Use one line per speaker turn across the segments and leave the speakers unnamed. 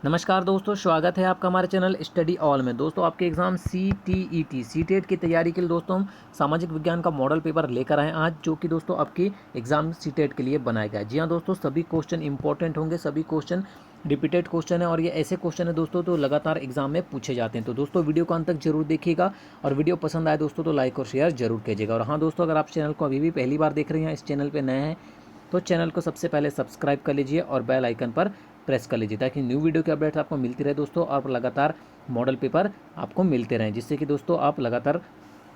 नमस्कार दोस्तों, स्वागत है आपका हमारे चैनल स्टडी ऑल में। दोस्तों आपके एग्ज़ाम CTET सीटेट की तैयारी के लिए दोस्तों हम सामाजिक विज्ञान का मॉडल पेपर लेकर आए आज, जो कि दोस्तों आपकी एग्ज़ाम सीटेट के लिए बनाया गया है। जी हाँ दोस्तों, सभी क्वेश्चन इंपॉर्टेंट होंगे, सभी क्वेश्चन रिपीटेड क्वेश्चन है और ये ऐसे क्वेश्चन है दोस्तों तो लगातार एग्जाम में पूछे जाते हैं। तो दोस्तों वीडियो को अंत तक जरूर देखिएगा और वीडियो पसंद आए दोस्तों तो लाइक और शेयर जरूर कीजिएगा। और हाँ दोस्तों, अगर आप चैनल को अभी भी पहली बार देख रहे हैं, इस चैनल पर नए हैं, तो चैनल को सबसे पहले सब्सक्राइब कर लीजिए और बेल आइकन पर प्रेस कर लीजिए, ताकि न्यू वीडियो की अपडेट्स आपको मिलती रहे दोस्तों और लगातार मॉडल पेपर आपको मिलते रहें, जिससे कि दोस्तों आप लगातार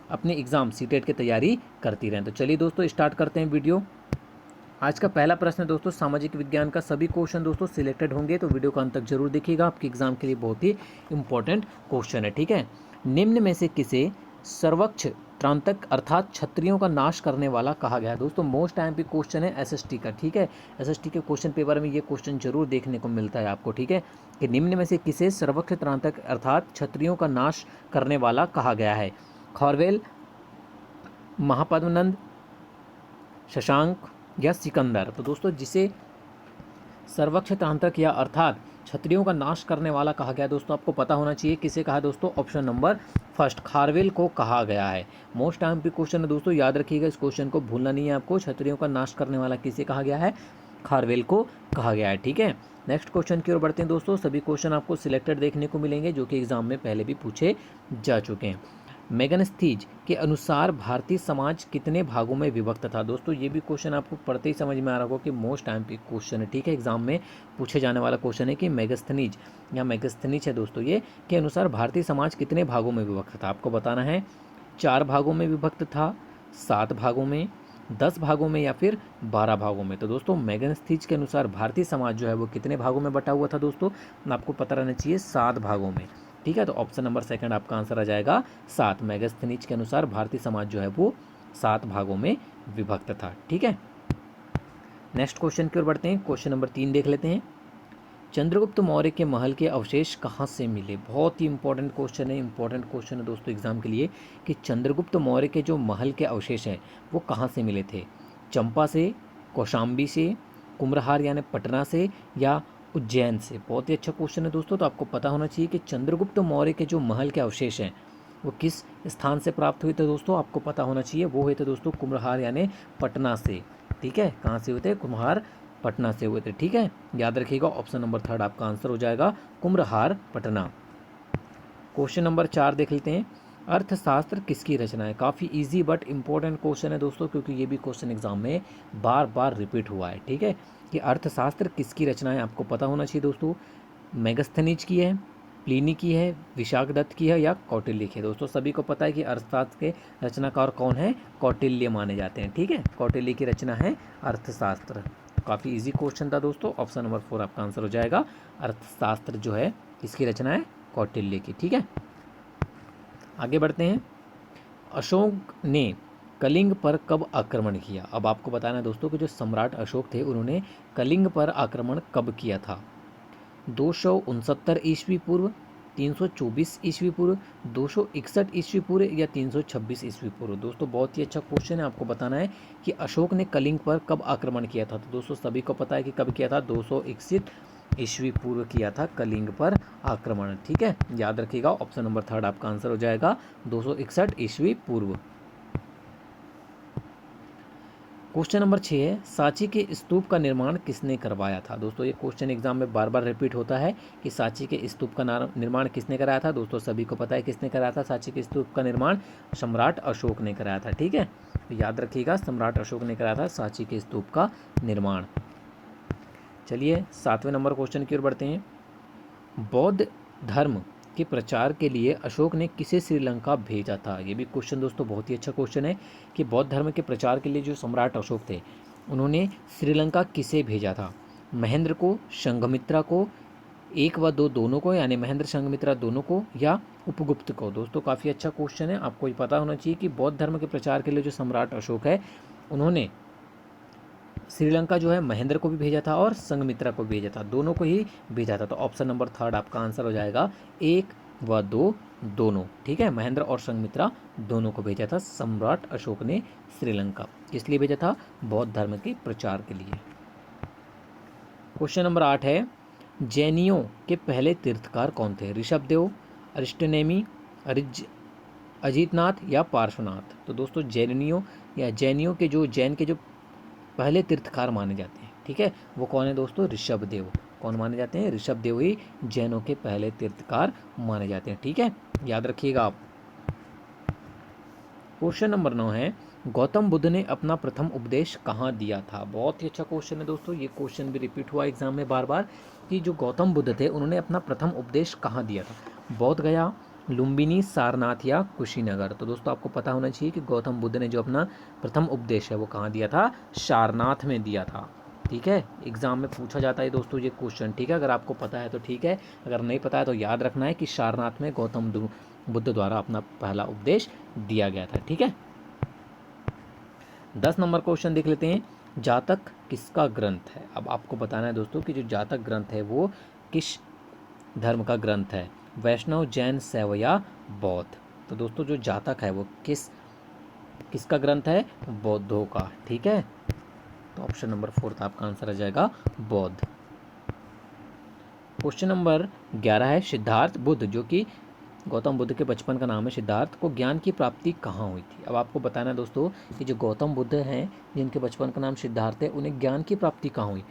अपने एग्ज़ाम सीटेट की तैयारी करती रहें। तो चलिए दोस्तों स्टार्ट करते हैं वीडियो। आज का पहला प्रश्न है दोस्तों सामाजिक विज्ञान का। सभी क्वेश्चन दोस्तों सिलेक्टेड होंगे, तो वीडियो को अंत तक जरूर देखिएगा, आपके एग्जाम के लिए बहुत ही इंपॉर्टेंट क्वेश्चन है। ठीक है, निम्न में से किसे सर्वक्ष त्रांतक अर्थात क्षत्रियों का नाश करने वाला कहा गया है? दोस्तों मोस्ट टाइम पे क्वेश्चन है SST का। ठीक है, SST के क्वेश्चन पेपर में ये क्वेश्चन जरूर देखने को मिलता है आपको। ठीक है, कि निम्न में से किसे सर्वक्ष त्रांतक अर्थात क्षत्रियों का नाश करने वाला कहा गया है? खौरवेल, महापद्मनंद, शशांक या सिकंदर? तो दोस्तों जिसे सर्वक्ष तांत्रिक या अर्थात क्षत्रियों का नाश करने वाला कहा गया दोस्तों, आपको पता होना चाहिए किसे कहा दोस्तों। ऑप्शन नंबर फर्स्ट, खारवेल को कहा गया है। मोस्ट टाइम पे क्वेश्चन है दोस्तों, याद रखिएगा, इस क्वेश्चन को भूलना नहीं है आपको। क्षत्रियों का नाश करने वाला किसे कहा गया है? खारवेल को कहा गया है। ठीक है, नेक्स्ट क्वेश्चन की ओर बढ़ते हैं दोस्तों। सभी क्वेश्चन आपको सिलेक्टेड देखने को मिलेंगे, जो कि एग्जाम में पहले भी पूछे जा चुके हैं। मेगनस्थीज के अनुसार भारतीय समाज कितने भागों में विभक्त था? दोस्तों ये भी क्वेश्चन आपको पढ़ते ही समझ में आ रहा होगा कि मोस्ट टाइम पे क्वेश्चन है। ठीक है, एग्जाम में पूछे जाने वाला क्वेश्चन है कि मेगस्थनीज या मेगस्थनीज है दोस्तों ये, के अनुसार भारतीय समाज कितने भागों में विभक्त था? आपको बताना है 4 भागों में विभक्त था, 7 भागों में, 10 भागों में या फिर 12 भागों में। तो दोस्तों मेगनस्थीज के अनुसार भारतीय समाज जो है वो कितने भागों में बटा हुआ था दोस्तों? आपको पता रहना चाहिए 7 भागों में। ठीक है, तो ऑप्शन नंबर सेकंड आपका आंसर आ जाएगा 7। मेगस्थनीज के अनुसार भारतीय समाज जो है वो 7 भागों में विभक्त था। ठीक है, नेक्स्ट क्वेश्चन की ओर बढ़ते हैं। क्वेश्चन नंबर 3 देख लेते हैं। चंद्रगुप्त मौर्य के महल के अवशेष कहाँ से मिले? बहुत ही इंपॉर्टेंट क्वेश्चन है, इंपॉर्टेंट क्वेश्चन है दोस्तों एग्जाम के लिए, कि चंद्रगुप्त मौर्य के जो महल के अवशेष हैं वो कहाँ से मिले थे? चंपा से, कौशाम्बी से, कुम्भरहार यानी पटना से, या उज्जैन से? बहुत ही अच्छा क्वेश्चन है दोस्तों। तो आपको पता होना चाहिए कि चंद्रगुप्त मौर्य के जो महल के अवशेष हैं वो किस स्थान से प्राप्त हुए थे दोस्तों? आपको पता होना चाहिए, वो हुए थे दोस्तों कुम्भरहार यानी पटना से। ठीक है, कहाँ से हुए थे? कुम्भरहार पटना से हुए थे। ठीक है, याद रखिएगा, ऑप्शन नंबर थर्ड आपका आंसर हो जाएगा कुम्भरहार पटना। क्वेश्चन नंबर 4 देख लेते हैं। अर्थशास्त्र किसकी रचना है? काफ़ी इजी बट इंपॉर्टेंट क्वेश्चन है दोस्तों, क्योंकि ये भी क्वेश्चन एग्जाम में बार बार रिपीट हुआ है। ठीक है, कि अर्थशास्त्र किसकी रचना है, आपको पता होना चाहिए दोस्तों। मेगस्थनीज की है, प्लिनी की है, विशाखदत्त की है, या कौटिल्य की है? दोस्तों सभी को पता है कि अर्थशास्त्र के रचनाकार कौन है? कौटिल्य माने जाते हैं। ठीक है, कौटिल्य की रचना है अर्थशास्त्र। काफ़ी इजी क्वेश्चन था दोस्तों, ऑप्शन नंबर 4 आपका आंसर हो जाएगा। अर्थशास्त्र जो है किसकी रचना है? कौटिल्य की। ठीक है, आगे बढ़ते हैं। अशोक ने कलिंग पर कब आक्रमण किया? अब आपको बताना है दोस्तों कि जो सम्राट अशोक थे उन्होंने कलिंग पर आक्रमण कब किया था? 269 ईस्वी पूर्व, 324 ईस्वी पूर्व, 261 ईस्वी पूर्व, या 326 ईस्वी पूर्व? दोस्तों बहुत ही अच्छा क्वेश्चन है। आपको बताना है कि अशोक ने कलिंग पर कब आक्रमण किया था। तो दोस्तों सभी को पता है कि कब किया था, 261 ईस्वी पूर्व किया था कलिंग पर आक्रमण। ठीक है, याद रखिएगा, ऑप्शन नंबर थर्ड आपका आंसर हो जाएगा 261 ईस्वी पूर्व। क्वेश्चन नंबर 6 है, सांची के स्तूप का निर्माण किसने करवाया था? दोस्तों ये क्वेश्चन एग्जाम में बार बार रिपीट होता है कि सांची के स्तूप का निर्माण किसने कराया था? दोस्तों सभी को पता है किसने कराया था सांची के स्तूप का निर्माण? सम्राट अशोक ने कराया था। ठीक है, तो याद रखिएगा, सम्राट अशोक ने कराया था सांची के स्तूप का निर्माण। चलिए 7वें नंबर क्वेश्चन की ओर बढ़ते हैं। बौद्ध धर्म के प्रचार के लिए अशोक ने किसे श्रीलंका भेजा था? ये भी क्वेश्चन दोस्तों बहुत ही अच्छा क्वेश्चन है कि बौद्ध धर्म के प्रचार के लिए जो सम्राट अशोक थे उन्होंने श्रीलंका किसे भेजा था? महेंद्र को, संघमित्रा को, 1 व 2 दोनों को, यानी महेंद्र संघमित्रा दोनों को, या उपगुप्त को? दोस्तों काफ़ी अच्छा क्वेश्चन है। आपको ये पता होना चाहिए कि बौद्ध धर्म के प्रचार के लिए जो सम्राट अशोक है उन्होंने श्रीलंका जो है महेंद्र को भी भेजा था और संघमित्रा को भेजा था, दोनों को ही भेजा था। तो ऑप्शन नंबर थर्ड आपका आंसर हो जाएगा 1 व 2 दोनों। ठीक है, महेंद्र और संघमित्रा दोनों को भेजा था सम्राट अशोक ने श्रीलंका। किस लिए भेजा था? बौद्ध धर्म के प्रचार के लिए। क्वेश्चन नंबर 8 है, जैनियों के पहले तीर्थकार कौन थे? ऋषभदेव, अरिष्टनेमी, अजीतनाथ या पार्श्वनाथ? तो दोस्तों जैनियों या जैनियों के जो जैन के जो पहले तीर्थकार माने जाते हैं, ठीक है, वो कौन है दोस्तों? ऋषभदेव। कौन माने जाते हैं? ऋषभदेव ही जैनों के पहले तीर्थकार माने जाते हैं, ठीक है, याद रखिएगा आप। क्वेश्चन नंबर 9 है, गौतम बुद्ध ने अपना प्रथम उपदेश कहाँ दिया था? बहुत ही अच्छा क्वेश्चन है दोस्तों, ये क्वेश्चन भी रिपीट हुआ एग्जाम में बार बार कि जो गौतम बुद्ध थे उन्होंने अपना प्रथम उपदेश कहाँ दिया था? बोध गया, लुम्बिनी, सारनाथ या कुशीनगर? तो दोस्तों आपको पता होना चाहिए कि गौतम बुद्ध ने जो अपना प्रथम उपदेश है वो कहाँ दिया था? सारनाथ में दिया था, ठीक है। एग्जाम में पूछा जाता है दोस्तों ये क्वेश्चन, ठीक है, अगर आपको पता है तो ठीक है, अगर नहीं पता है तो याद रखना है कि सारनाथ में गौतम बुद्ध द्वारा अपना पहला उपदेश दिया गया था, ठीक है। 10 नंबर क्वेश्चन देख लेते हैं, जातक किसका ग्रंथ है? अब आपको बताना है दोस्तों कि जो जातक ग्रंथ है वो किस धर्म का ग्रंथ है? वैष्णव, जैन, शैव या बौद्ध? तो दोस्तों जो जातक है वो किसका ग्रंथ है? बौद्धों का, ठीक है। तो ऑप्शन नंबर 4 आपका आंसर आ जाएगा बौद्ध। क्वेश्चन नंबर 11 है, सिद्धार्थ बुद्ध, जो कि गौतम बुद्ध के बचपन का नाम है सिद्धार्थ, को ज्ञान की प्राप्ति कहाँ हुई थी? अब आपको बताना है दोस्तों कि जो गौतम बुद्ध हैं जिनके बचपन का नाम सिद्धार्थ है, उन्हें ज्ञान की प्राप्ति कहाँ हुई?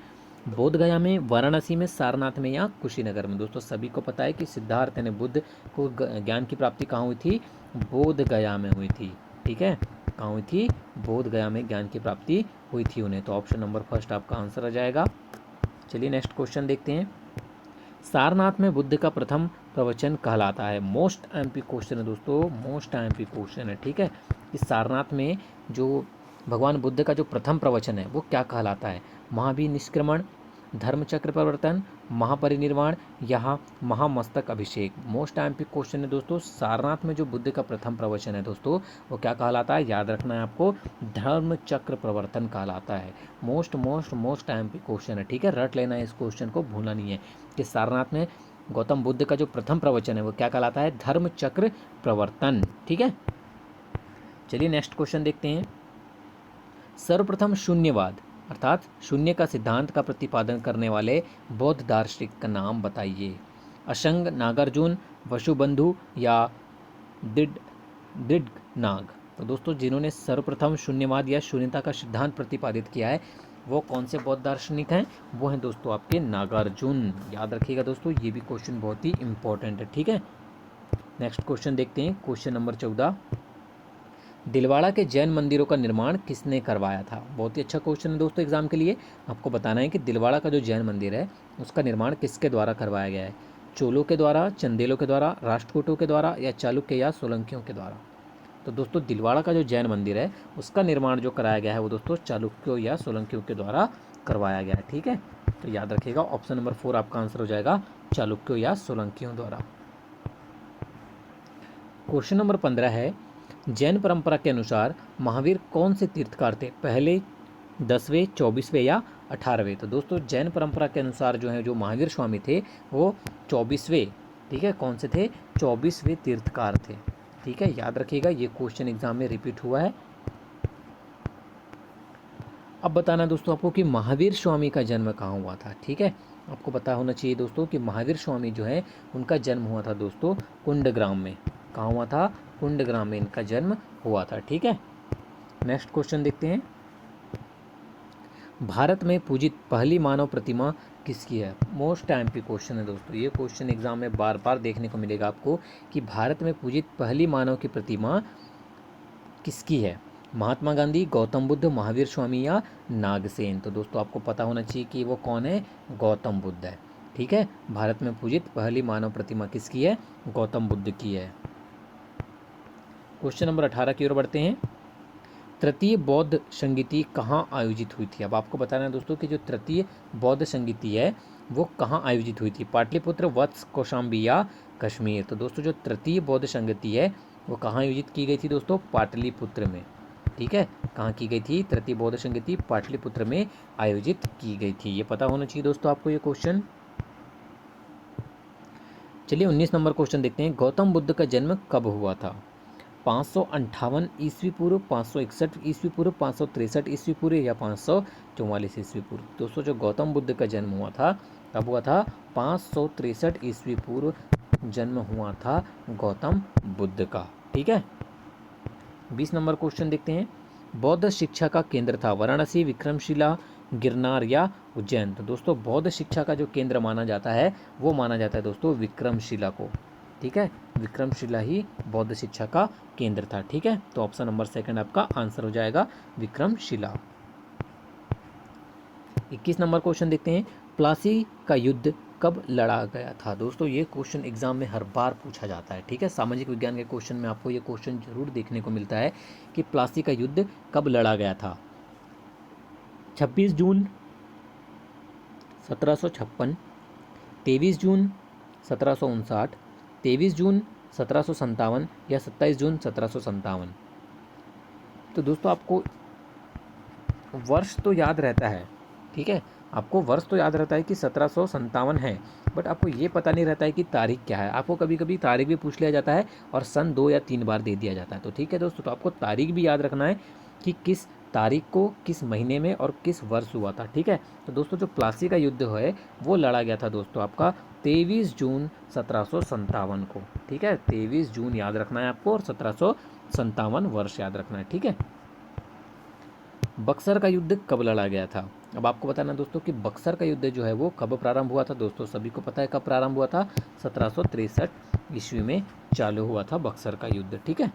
बोध गया में, वाराणसी में, सारनाथ में या कुशीनगर में? दोस्तों सभी को पता है कि सिद्धार्थ यानी बुद्ध को ज्ञान की प्राप्ति कहाँ हुई थी? बोध गया में हुई थी, ठीक है, कहाँ हुई थी? बोध गया में ज्ञान की प्राप्ति हुई थी उन्हें। तो ऑप्शन नंबर फर्स्ट आपका आंसर आ जाएगा। चलिए नेक्स्ट क्वेश्चन देखते हैं, सारनाथ में बुद्ध का प्रथम प्रवचन कहलाता है? मोस्ट एमपी क्वेश्चन है दोस्तों, मोस्ट एमपी क्वेश्चन है, ठीक है। इस सारनाथ में जो भगवान बुद्ध का जो प्रथम प्रवचन है वो क्या कहलाता है? महाभिनिष्क्रमण, धर्मचक्र परिवर्तन, महापरिनिर्वाण या महामस्तक अभिषेक? मोस्ट एमपी क्वेश्चन है दोस्तों, सारनाथ में जो बुद्ध का प्रथम प्रवचन है दोस्तों वो क्या कहलाता है? याद रखना है आपको, धर्मचक्र प्रवर्तन कहलाता है। मोस्ट एमपी क्वेश्चन है, ठीक है, रट लेना है, इस क्वेश्चन को भूलना नहीं है कि सारनाथ में गौतम बुद्ध का जो प्रथम प्रवचन है वो क्या कहलाता है? धर्मचक्र प्रवर्तन, ठीक है। चलिए नेक्स्ट क्वेश्चन देखते हैं, सर्वप्रथम शून्यवाद अर्थात शून्य का सिद्धांत का प्रतिपादन करने वाले बौद्ध दार्शनिक का नाम बताइए? अशंग, नागार्जुन, वसुबंधु या दृढ़नाग? तो दोस्तों जिन्होंने सर्वप्रथम शून्यवाद या शून्यता का सिद्धांत प्रतिपादित किया है वो कौन से बौद्ध दार्शनिक हैं? वो हैं दोस्तों आपके नागार्जुन, याद रखिएगा दोस्तों, ये भी क्वेश्चन बहुत ही इंपॉर्टेंट है, ठीक है। नेक्स्ट क्वेश्चन देखते हैं, क्वेश्चन नंबर 14, दिलवाड़ा के जैन मंदिरों का निर्माण किसने करवाया था? बहुत ही अच्छा क्वेश्चन है दोस्तों एग्जाम के लिए। आपको बताना है कि दिलवाड़ा का जो जैन मंदिर है उसका निर्माण किसके द्वारा करवाया गया है? चोलों के द्वारा, चंदेलों के द्वारा, राष्ट्रकूटों के द्वारा या चालुक्य या सोलंकियों के द्वारा? तो दोस्तों दिलवाड़ा का जो जैन मंदिर है उसका निर्माण जो कराया गया है वो दोस्तों चालुक्यों या सोलंकियों के द्वारा करवाया गया है, ठीक है। तो याद रखिएगा ऑप्शन नंबर 4 आपका आंसर हो जाएगा चालुक्यों या सोलंकियों द्वारा। क्वेश्चन नंबर 15 है, जैन परंपरा के अनुसार महावीर कौन से तीर्थकार थे? पहले, 10वें, 24वें या 18वें? तो दोस्तों जैन परंपरा के अनुसार जो है जो महावीर स्वामी थे वो 24वें, ठीक है, कौन से थे? 24वें तीर्थकार थे, ठीक है, याद रखिएगा, ये क्वेश्चन एग्जाम में रिपीट हुआ है। अब बताना दोस्तों आपको कि महावीर स्वामी का जन्म कहाँ हुआ था, ठीक है, आपको पता होना चाहिए दोस्तों कि महावीर स्वामी जो है उनका जन्म हुआ था दोस्तों कुंडग्राम में। कहाँ हुआ था? कुंडग्राम में इनका जन्म हुआ था, ठीक है। नेक्स्ट क्वेश्चन देखते हैं, भारत में पूजित पहली मानव प्रतिमा किसकी है? मोस्ट एमपी क्वेश्चन है दोस्तों, ये क्वेश्चन एग्जाम में बार बार देखने को मिलेगा आपको कि भारत में पूजित पहली मानव की प्रतिमा किसकी है? महात्मा गांधी, गौतम बुद्ध, महावीर स्वामी या नागसेन? तो दोस्तों आपको पता होना चाहिए कि वो कौन है? गौतम बुद्ध है, ठीक है। भारत में पूजित पहली मानव प्रतिमा किसकी है? गौतम बुद्ध की है। क्वेश्चन नंबर 18 की ओर बढ़ते हैं, तृतीय बौद्ध संगीति कहाँ आयोजित हुई थी? अब आपको बताना है दोस्तों कि जो तृतीय बौद्ध संगीति है वो कहाँ आयोजित हुई थी? पाटलिपुत्र, वत्स, कौशाम्बी या कश्मीर? तो दोस्तों जो तृतीय बौद्ध संगीति है वो कहाँ आयोजित की गई थी दोस्तों? पाटलिपुत्र में, ठीक है। कहाँ की गई थी तृतीय बौद्ध संगीति? पाटलिपुत्र में आयोजित की गई थी, ये पता होना चाहिए दोस्तों आपको ये क्वेश्चन। चलिए 19 नंबर क्वेश्चन देखते हैं, गौतम बुद्ध का जन्म कब हुआ था? 558 ईस्वी पूर्व, 561 ईस्वी पूर्व, 563 ईस्वी पूर्व या 544 ईस्वी पूर्व? दोस्तों जो गौतम बुद्ध का जन्म हुआ था कब हुआ था? 563 ईस्वी पूर्व जन्म हुआ था गौतम बुद्ध का। ठीक है। 20 नंबर क्वेश्चन देखते हैं। बौद्ध शिक्षा का केंद्र था वाराणसी, विक्रमशिला, गिरनार या उज्जैन? तो दोस्तों बौद्ध शिक्षा का जो केंद्र माना जाता है वो माना जाता है दोस्तों विक्रमशिला को। ठीक है, विक्रमशिला ही बौद्ध शिक्षा का केंद्र था। ठीक है, तो ऑप्शन नंबर सेकंड आपका आंसर हो जाएगा विक्रमशिला। 21 नंबर क्वेश्चन देखते हैं। प्लासी का युद्ध कब लड़ा गया था? दोस्तों ये क्वेश्चन एग्जाम में हर बार पूछा जाता है। ठीक है, सामाजिक विज्ञान के क्वेश्चन में आपको ये क्वेश्चन जरूर देखने को मिलता है कि प्लासी का युद्ध कब लड़ा गया था। 26 जून 1756, 23 जून 1759, 23 जून 1757 या 27 जून 1757? तो दोस्तों आपको वर्ष तो याद रहता है। ठीक है, आपको वर्ष तो याद रहता है कि 1757 है, बट आपको ये पता नहीं रहता है कि तारीख क्या है। आपको कभी कभी तारीख भी पूछ लिया जाता है और सन 2 या 3 बार दे दिया जाता है। तो ठीक है दोस्तों, तो आपको तारीख भी याद रखना है कि किस तारीख को किस महीने में और किस वर्ष हुआ था। ठीक है, तो दोस्तों जो प्लासी का युद्ध है वो लड़ा गया था दोस्तों आपका 23 जून 1757 को। ठीक है, 23 जून याद रखना है आपको और 1757 वर्ष याद रखना है। ठीक है। बक्सर का युद्ध कब लड़ा गया था? अब आपको बताना दोस्तों कि बक्सर का युद्ध जो है वो कब प्रारंभ हुआ था। दोस्तों सभी को पता है कब प्रारंभ हुआ था, 1763 ईस्वी में चालू हुआ था बक्सर का युद्ध। ठीक है।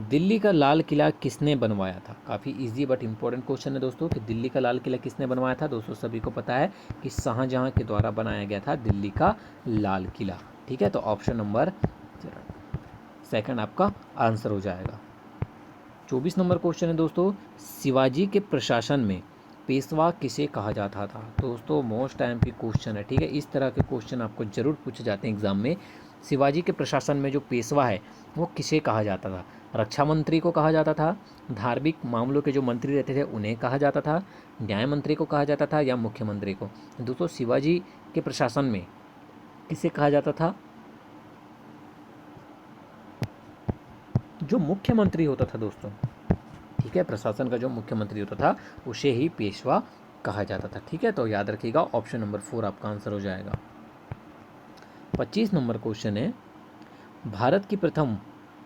दिल्ली का लाल किला किसने बनवाया था? काफ़ी इजी बट इम्पोर्टेंट क्वेश्चन है दोस्तों कि दिल्ली का लाल किला किसने बनवाया था। दोस्तों सभी को पता है कि शाहजहां के द्वारा बनाया गया था दिल्ली का लाल किला। ठीक है, तो ऑप्शन नंबर सेकंड आपका आंसर हो जाएगा। 24 नंबर क्वेश्चन है दोस्तों, शिवाजी के प्रशासन में पेशवा किसे कहा जाता था? दोस्तों मोस्ट टाइम की क्वेश्चन है। ठीक है, इस तरह के क्वेश्चन आपको जरूर पूछे जाते हैं एग्जाम में। शिवाजी के प्रशासन में जो पेशवा है वो किसे कहा जाता था? रक्षा मंत्री को कहा जाता था, धार्मिक मामलों के जो मंत्री रहते थे उन्हें कहा जाता था, न्याय मंत्री को कहा जाता था या मुख्यमंत्री को? दोस्तों शिवाजी के प्रशासन में किसे कहा जाता था? जो मुख्यमंत्री होता था दोस्तों। ठीक है, प्रशासन का जो मुख्यमंत्री होता था उसे ही पेशवा कहा जाता था। ठीक है, तो याद रखिएगा ऑप्शन नंबर 4 आपका आंसर हो जाएगा। 25 नंबर क्वेश्चन है, भारत की प्रथम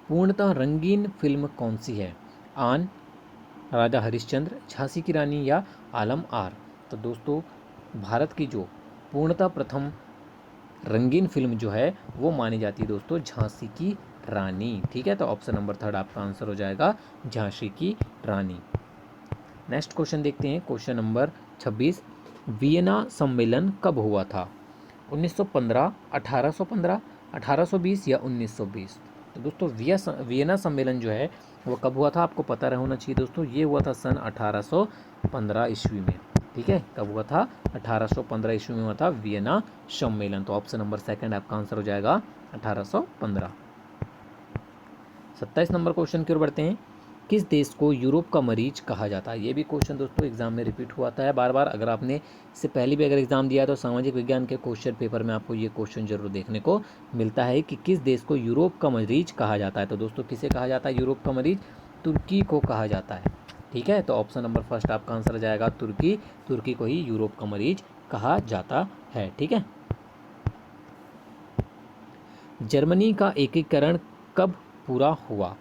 पूर्णतः रंगीन फिल्म कौन सी है? आन, राजा हरिश्चंद्र, झांसी की रानी या आलम आर? तो दोस्तों भारत की जो पूर्णतः प्रथम रंगीन फिल्म जो है वो मानी जाती है दोस्तों झांसी की रानी। ठीक है, तो ऑप्शन नंबर 3 आपका आंसर हो जाएगा झांसी की रानी। नेक्स्ट क्वेश्चन देखते हैं, क्वेश्चन नंबर 26। वियना सम्मेलन कब हुआ था? 1915, 1815, 1820 या 1920? तो दोस्तों वियना सम्मेलन जो है वो कब हुआ था आपको पता होना चाहिए दोस्तों। ये हुआ था सन 1815 ईस्वी में। ठीक है, कब हुआ था? 1815 ईस्वी में हुआ था वियना सम्मेलन। तो ऑप्शन नंबर सेकंड आपका आंसर हो जाएगा 1815। 27 नंबर क्वेश्चन की ओर बढ़ते हैं। किस देश को यूरोप का मरीज कहा जाता है? ये भी क्वेश्चन दोस्तों एग्जाम में रिपीट हुआ था बार बार। अगर आपने इससे पहले भी अगर एग्जाम दिया तो सामाजिक विज्ञान के क्वेश्चन पेपर में आपको ये क्वेश्चन जरूर देखने को मिलता है कि किस देश को यूरोप का मरीज कहा जाता है। तो दोस्तों किसे कहा जाता है यूरोप का मरीज? तुर्की को कहा जाता है। ठीक है, तो ऑप्शन नंबर फर्स्ट आपका आंसर हो जाएगा तुर्की। तुर्की को ही यूरोप का मरीज कहा जाता है। ठीक है। जर्मनी का एकीकरण कब पूरा हुआ?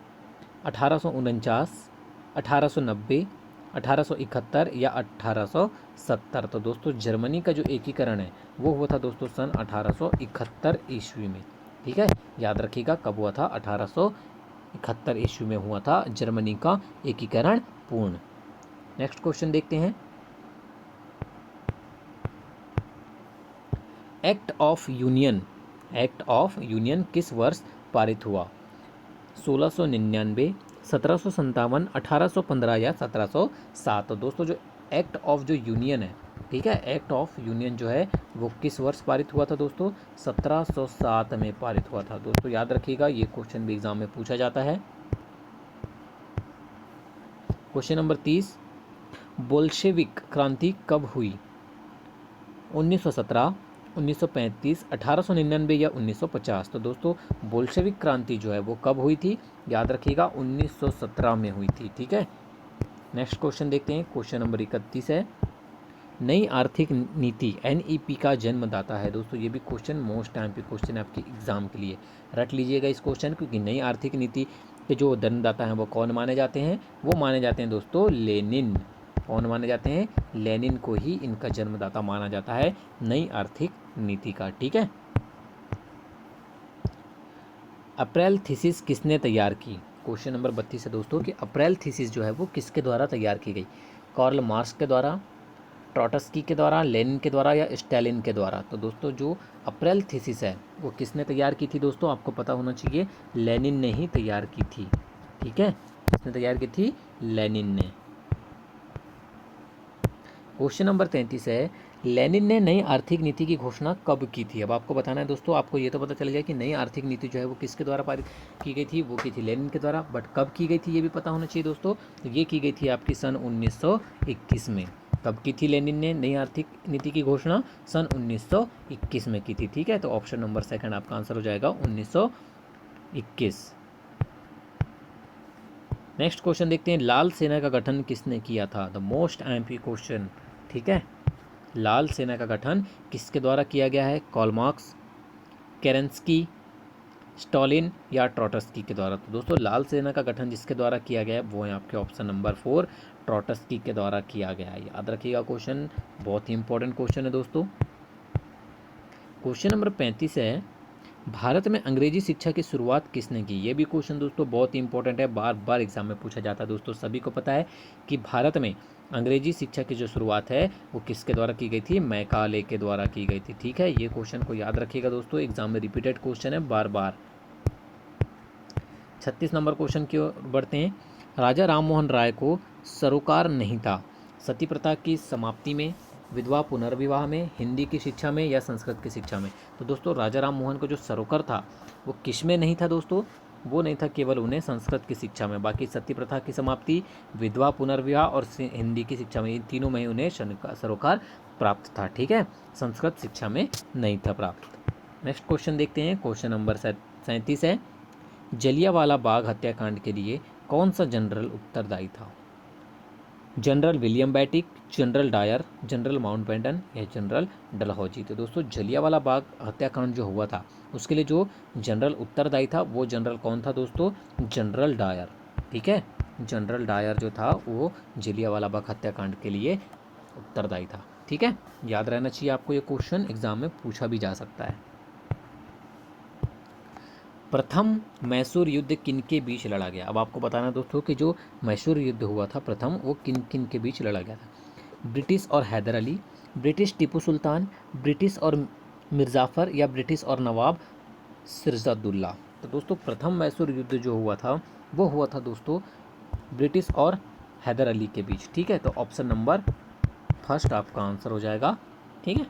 1849, 1890, 1871 या 1870? तो दोस्तों जर्मनी का जो एकीकरण है वो हुआ था दोस्तों सन 1871 ईस्वी में। ठीक है, याद रखिएगा कब हुआ था? 1871 ईस्वी में हुआ था जर्मनी का एकीकरण पूर्ण। नेक्स्ट क्वेश्चन देखते हैं। एक्ट ऑफ यूनियन किस वर्ष पारित हुआ? 1699, 1757, 1815 या 1707? तो दोस्तों जो एक्ट ऑफ जो यूनियन है, ठीक है, एक्ट ऑफ यूनियन जो है वो किस वर्ष पारित हुआ था दोस्तों? 1707 में पारित हुआ था। दोस्तों याद रखिएगा ये क्वेश्चन भी एग्जाम में पूछा जाता है। क्वेश्चन नंबर 30, बोल्शेविक क्रांति कब हुई? 1917, 1935, 1899 या 1950? तो दोस्तों बोल्शेविक क्रांति जो है वो कब हुई थी? याद रखिएगा 1917 में हुई थी। ठीक है, नेक्स्ट क्वेश्चन देखते हैं। क्वेश्चन नंबर 31 है, नई आर्थिक नीति NEP का जन्मदाता है। दोस्तों ये भी क्वेश्चन मोस्ट टाइम पे क्वेश्चन है आपके एग्जाम के लिए, रट लीजिएगा इस क्वेश्चन, क्योंकि नई आर्थिक नीति के जो जन्मदाता हैं वो कौन माने जाते हैं? वो माने जाते हैं दोस्तों लेनिन। कौन माने जाते हैं? लेनिन को ही इनका जन्मदाता माना जाता है नई आर्थिक नीति का। ठीक है। अप्रैल थीसिस किसने तैयार की? क्वेश्चन नंबर 32 है दोस्तों कि अप्रैल थीसिस जो है वो किसके द्वारा तैयार की गई? कार्ल मार्क्स के द्वारा, ट्रॉटस्की के द्वारा, लेनिन के द्वारा या स्टालिन के द्वारा? तो दोस्तों जो अप्रैल थीसिस है वो किसने तैयार की थी? दोस्तों आपको पता होना चाहिए लेनिन ने ही तैयार की थी। ठीक है, किसने तैयार की थी? लेनिन ने। क्वेश्चन नंबर 33 है लेनिन ने नई आर्थिक नीति की घोषणा कब की थी? अब आपको बताना है दोस्तों, आपको ये तो पता चल गया कि नई आर्थिक नीति जो है वो किसके द्वारा पारित की गई थी? वो की थी लेनिन के द्वारा, बट कब की गई थी ये भी पता होना चाहिए दोस्तों। तो ये की गई थी आपकी सन 1921 में। कब की थी लेनिन ने नई आर्थिक नीति की घोषणा? सन 1921 में की थी। ठीक है, तो ऑप्शन नंबर सेकंड आपका आंसर हो जाएगा 1921। नेक्स्ट क्वेश्चन देखते हैं, लाल सेना का गठन किसने किया था? The most IMP question. ठीक है, लाल सेना का गठन किसके द्वारा किया गया है? कार्ल मार्क्स, केरेंस्की, स्टालिन या ट्रॉटस्की के द्वारा? तो दोस्तों लाल सेना का गठन जिसके द्वारा किया गया है वो है आपके ऑप्शन नंबर 4 ट्रॉटस्की के द्वारा किया गया है। याद रखिएगा, क्वेश्चन बहुत ही इंपॉर्टेंट क्वेश्चन है दोस्तों। क्वेश्चन नंबर 35 है भारत में अंग्रेजी शिक्षा की शुरुआत किसने की? ये भी क्वेश्चन दोस्तों बहुत ही इंपॉर्टेंट है, बार बार एग्जाम में पूछा जाता है। दोस्तों सभी को पता है कि भारत में अंग्रेजी शिक्षा की जो शुरुआत है वो किसके द्वारा की गई थी? मैकाले के द्वारा की गई थी। ठीक है, ये क्वेश्चन को याद रखिएगा दोस्तों, एग्जाम में रिपीटेड क्वेश्चन है बार बार। 36 नंबर क्वेश्चन की ओर बढ़ते हैं, राजा राममोहन राय को सरोकार नहीं था? सती प्रथा की समाप्ति में, विधवा पुनर्विवाह में, हिंदी की शिक्षा में या संस्कृत की शिक्षा में? तो दोस्तों राजा राम मोहन को जो सरोकार था वो किस में नहीं था दोस्तों? वो नहीं था केवल उन्हें संस्कृत की शिक्षा में, बाकी सती प्रथा की समाप्ति, विधवा पुनर्विवाह और हिंदी की शिक्षा में, इन तीनों में उन्हें सरोकार प्राप्त था। ठीक है, संस्कृत शिक्षा में नहीं था प्राप्त। नेक्स्ट क्वेश्चन देखते हैं, क्वेश्चन नंबर 37 है जलियांवाला बाग हत्याकांड के लिए कौन सा जनरल उत्तरदायी था? General William Bentinck, general Dyer, general Mountbatten या जनरल डलहौजी? तो दोस्तों जलियांवाला बाग हत्याकांड जो हुआ था उसके लिए जो जनरल उत्तरदायी था वो जनरल कौन था दोस्तों? General Dyer. ठीक है, जनरल डायर जो था वो जलियांवाला बाग हत्याकांड के लिए उत्तरदायी था। ठीक है, याद रहना चाहिए आपको, ये क्वेश्चन एग्जाम में पूछा भी जा सकता है। प्रथम मैसूर युद्ध किन के बीच लड़ा गया? अब आपको बताना दोस्तों कि जो मैसूर युद्ध हुआ था प्रथम, वो किन किन के बीच लड़ा गया था? ब्रिटिश और हैदर अली, ब्रिटिश टीपू सुल्तान, ब्रिटिश और मिर्ज़ाफ़र या ब्रिटिश और नवाब सिराजुद्दौला? तो दोस्तों प्रथम मैसूर युद्ध जो हुआ था वो हुआ था दोस्तों ब्रिटिश और हैदर अली के बीच। ठीक है, तो ऑप्शन नंबर फर्स्ट आपका आंसर हो जाएगा। ठीक है,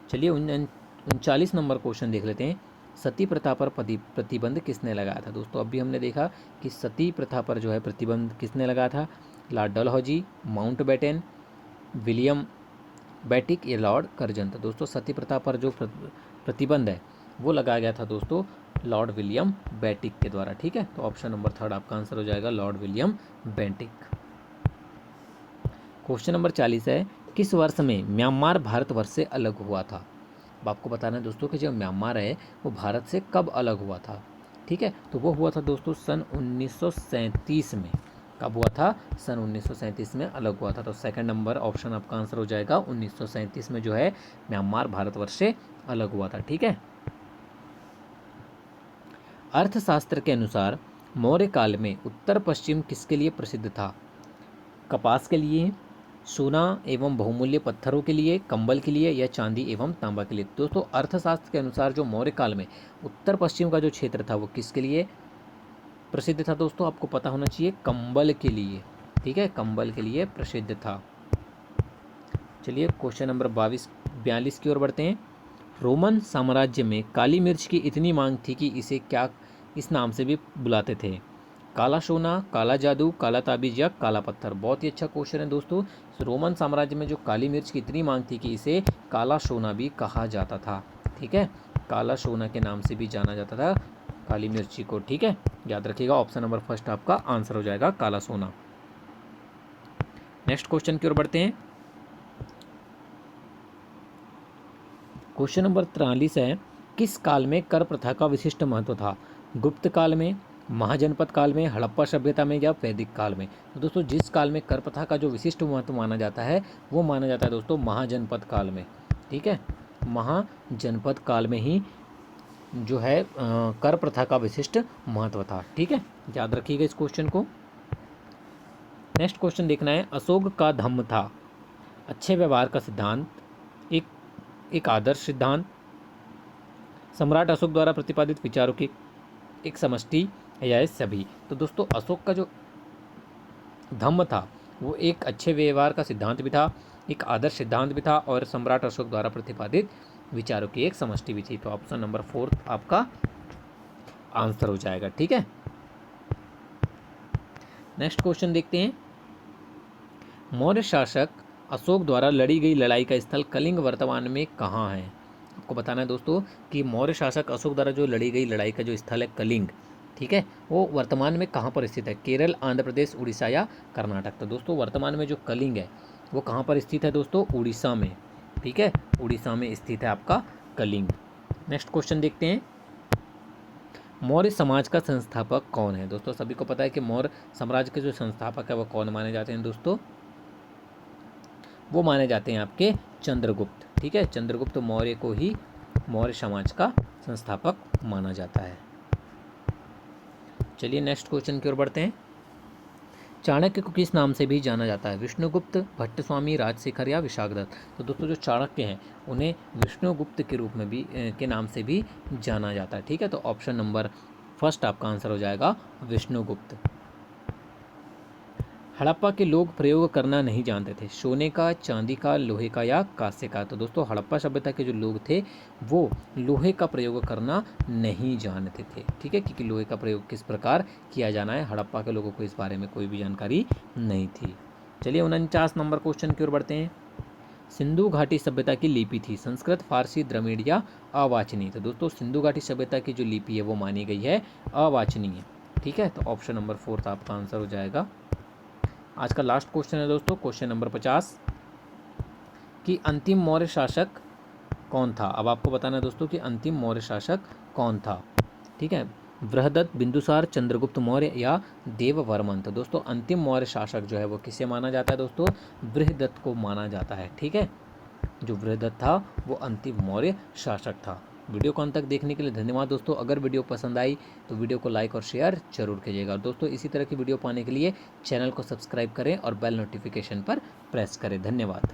चलिए 39 नंबर क्वेश्चन देख लेते हैं, सती प्रथा पर प्रतिबंध किसने लगाया था? दोस्तों अभी हमने देखा कि सती प्रथा पर जो है प्रतिबंध किसने लगाया था? लॉर्ड डलहौजी, माउंटबेटन, विलियम बेटिक या लॉर्ड कर्जन? तो दोस्तों सती प्रथा पर जो प्रतिबंध है वो लगाया गया था दोस्तों लॉर्ड विलियम बेटिक के द्वारा। ठीक है, तो ऑप्शन नंबर थर्ड आपका आंसर हो जाएगा लॉर्ड विलियम बेटिक। क्वेश्चन नंबर 40 है किस वर्ष में म्यांमार भारतवर्ष से अलग हुआ था? अब आपको बताना है दोस्तों कि जो म्यांमार है वो भारत से कब अलग हुआ था? ठीक है, तो वो हुआ था दोस्तों सन 1937 में। कब हुआ था? सन 1937 में अलग हुआ था। तो सेकंड नंबर ऑप्शन आपका आंसर हो जाएगा 1937 में जो है म्यांमार भारतवर्ष से अलग हुआ था। ठीक है, अर्थशास्त्र के अनुसार मौर्य काल में उत्तर पश्चिम किसके लिए प्रसिद्ध था? कपास के लिए, सोना एवं बहुमूल्य पत्थरों के लिए, कंबल के लिए या चांदी एवं तांबा के लिए? दोस्तों अर्थशास्त्र के अनुसार जो मौर्य काल में उत्तर पश्चिम का जो क्षेत्र था वो किसके लिए प्रसिद्ध था? दोस्तों आपको पता होना चाहिए कंबल के लिए। ठीक है, कंबल के लिए प्रसिद्ध था। चलिए क्वेश्चन नंबर 42 की ओर बढ़ते हैं, रोमन साम्राज्य में काली मिर्च की इतनी मांग थी कि इसे क्या इस नाम से भी बुलाते थे? काला सोना, काला जादू, काला ताबीज या काला पत्थर? बहुत ही अच्छा क्वेश्चन है दोस्तों। रोमन साम्राज्य में जो काली मिर्च की इतनी मांग थी कि इसे काला सोना भी कहा जाता था। ठीक है, काला सोना के नाम से भी जाना जाता था काली मिर्ची को। ठीक है, याद रखिएगा, ऑप्शन नंबर फर्स्ट आपका आंसर हो जाएगा काला सोना। नेक्स्ट क्वेश्चन की ओर बढ़ते हैं, क्वेश्चन नंबर 43 है, किस काल में कर प्रथा का विशिष्ट महत्व था? गुप्त काल में, महाजनपद काल में, हड़प्पा सभ्यता में या वैदिक काल में? तो दोस्तों जिस काल में कर प्रथा का जो विशिष्ट महत्व माना जाता है वो माना जाता है दोस्तों महाजनपद काल में। ठीक है, महाजनपद काल में ही जो है कर प्रथा का विशिष्ट महत्व था। ठीक है, याद रखिएगा इस क्वेश्चन को। नेक्स्ट क्वेश्चन देखना है, अशोक का धम्म था अच्छे व्यवहार का सिद्धांत, एक आदर्श सिद्धांत, सम्राट अशोक द्वारा प्रतिपादित विचारों की एक समष्टि, या ये सभी? तो दोस्तों अशोक का जो धम्म था वो एक अच्छे व्यवहार का सिद्धांत भी था, एक आदर्श सिद्धांत भी था और सम्राट अशोक द्वारा प्रतिपादित विचारों की एक समष्टि भी थी। तो ऑप्शन नंबर 4 आपका आंसर हो जाएगा। ठीक है, नेक्स्ट क्वेश्चन देखते हैं, मौर्य शासक अशोक द्वारा लड़ी गई लड़ाई का स्थल कलिंग वर्तमान में कहाँ है? आपको बताना है दोस्तों कि मौर्य शासक अशोक द्वारा जो लड़ी गई लड़ाई का जो स्थल है कलिंग, ठीक है, वो वर्तमान में कहाँ पर स्थित है? केरल, आंध्र प्रदेश, उड़ीसा या कर्नाटक? तो दोस्तों वर्तमान में जो कलिंग है वो कहाँ पर स्थित है दोस्तों? उड़ीसा में। ठीक है, उड़ीसा में स्थित है आपका कलिंग। नेक्स्ट क्वेश्चन देखते हैं, मौर्य समाज का संस्थापक कौन है? दोस्तों सभी को पता है कि मौर्य साम्राज्य के जो संस्थापक है वो कौन माने जाते हैं दोस्तों? वो माने जाते हैं आपके चंद्रगुप्त। ठीक है, चंद्रगुप्त मौर्य को ही मौर्य समाज का संस्थापक माना जाता है। चलिए नेक्स्ट क्वेश्चन की ओर बढ़ते हैं, चाणक्य को किस नाम से भी जाना जाता है? विष्णुगुप्त, भट्टस्वामी, राजशेखर या विशाखदत्त? तो दोस्तों जो चाणक्य हैं उन्हें विष्णुगुप्त के रूप में भी के नाम से भी जाना जाता है। ठीक है, तो ऑप्शन नंबर फर्स्ट आपका आंसर हो जाएगा विष्णुगुप्त। हड़प्पा के लोग प्रयोग करना नहीं जानते थे, सोने का, चांदी का, लोहे का या कांस्य का? तो दोस्तों हड़प्पा सभ्यता के जो लोग थे वो लोहे का प्रयोग करना नहीं जानते थे। ठीक है, क्योंकि लोहे का प्रयोग किस प्रकार किया जाना है हड़प्पा के लोगों को इस बारे में कोई भी जानकारी नहीं थी। चलिए 49 नंबर क्वेश्चन की ओर बढ़ते हैं, सिंधु घाटी सभ्यता की लिपि थी संस्कृत, फारसी, द्रविड़ या अवाचनीय? तो दोस्तों सिंधु घाटी सभ्यता की जो लिपि है वो मानी गई है अवाचनीय। ठीक है, तो ऑप्शन नंबर 4 आपका आंसर हो जाएगा। आज का लास्ट क्वेश्चन है दोस्तों, क्वेश्चन नंबर 50 कि अंतिम मौर्य शासक कौन था? अब आपको बताना है दोस्तों कि अंतिम मौर्य शासक कौन था। ठीक है, बृहदत्त, बिंदुसार, चंद्रगुप्त मौर्य या देववर्मन? तो दोस्तों अंतिम मौर्य शासक जो है वो किसे माना जाता है दोस्तों? बृहदत्त को माना जाता है। ठीक है, जो बृहदत्त था वो अंतिम मौर्य शासक था। वीडियो को अंत तक देखने के लिए धन्यवाद दोस्तों। अगर वीडियो पसंद आई तो वीडियो को लाइक और शेयर जरूर कीजिएगा। दोस्तों इसी तरह की वीडियो पाने के लिए चैनल को सब्सक्राइब करें और बेल नोटिफिकेशन पर प्रेस करें। धन्यवाद।